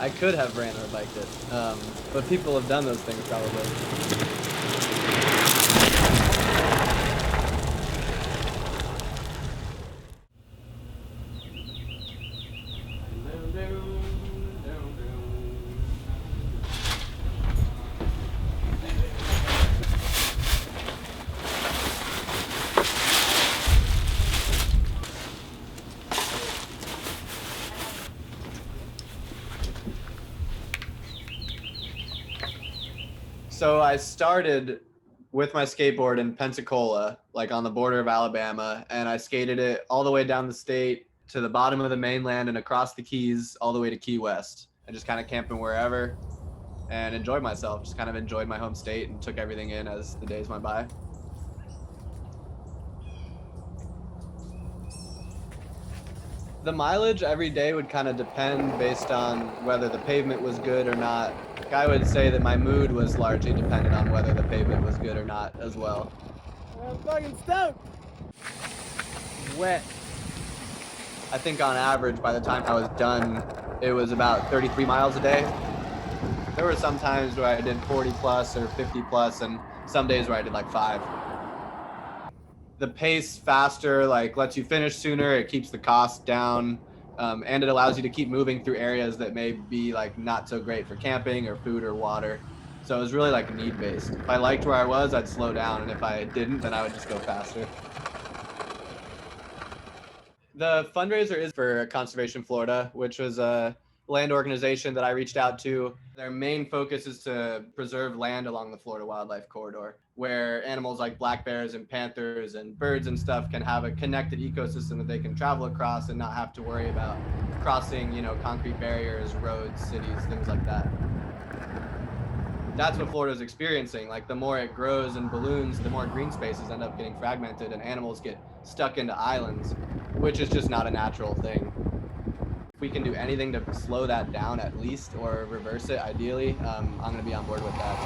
I could have ran or biked it, but people have done those things probably. So I started with my skateboard in Pensacola, like on the border of Alabama, and I skated it all the way down the state to the bottom of the mainland and across the Keys all the way to Key West, and just kind of camping wherever and enjoyed myself. Just kind of enjoyed my home state and took everything in as the days went by. The mileage every day would kind of depend based on whether the pavement was good or not. I would say that my mood was largely dependent on whether the pavement was good or not as well. I'm fucking stoked. Wet. I think on average, by the time I was done, it was about 33 miles a day. There were some times where I did 40 plus or 50 plus, and some days where I did like 5. The pace faster, like lets you finish sooner. It keeps the cost down, and it allows you to keep moving through areas that may be like not so great for camping or food or water. So it was really like need based. If I liked where I was, I'd slow down, and if I didn't, then I would just go faster. The fundraiser is for Conservation Florida, which was a land organization that I reached out to. Their main focus is to preserve land along the Florida Wildlife Corridor, where animals like black bears and panthers and birds and stuff can have a connected ecosystem that they can travel across and not have to worry about crossing, concrete barriers, roads, cities, things like that. That's what Florida's experiencing. Like the more it grows and balloons, the more green spaces end up getting fragmented and animals get stuck into islands, which is just not a natural thing. If we can do anything to slow that down at least or reverse it, ideally, I'm going to be on board with that.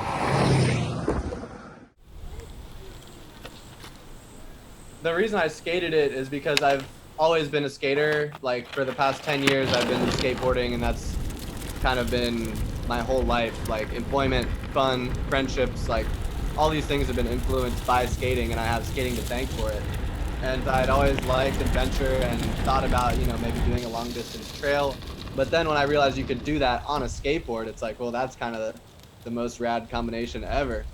The reason I skated it is because I've always been a skater. Like for the past 10 years, I've been skateboarding, and that's kind of been my whole life. Like employment, fun, friendships, like all these things have been influenced by skating, and I have skating to thank for it. And I'd always liked adventure and thought about, maybe doing a long distance trail. But then when I realized you could do that on a skateboard, it's like, well, that's kind of the most rad combination ever.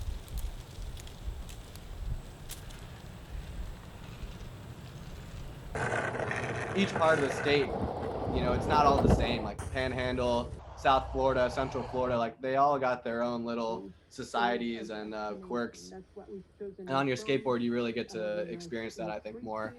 Each part of the state, it's not all the same. Like the Panhandle, South Florida, Central Florida, like they all got their own little societies and quirks. And on your skateboard, you really get to experience that, I think, more.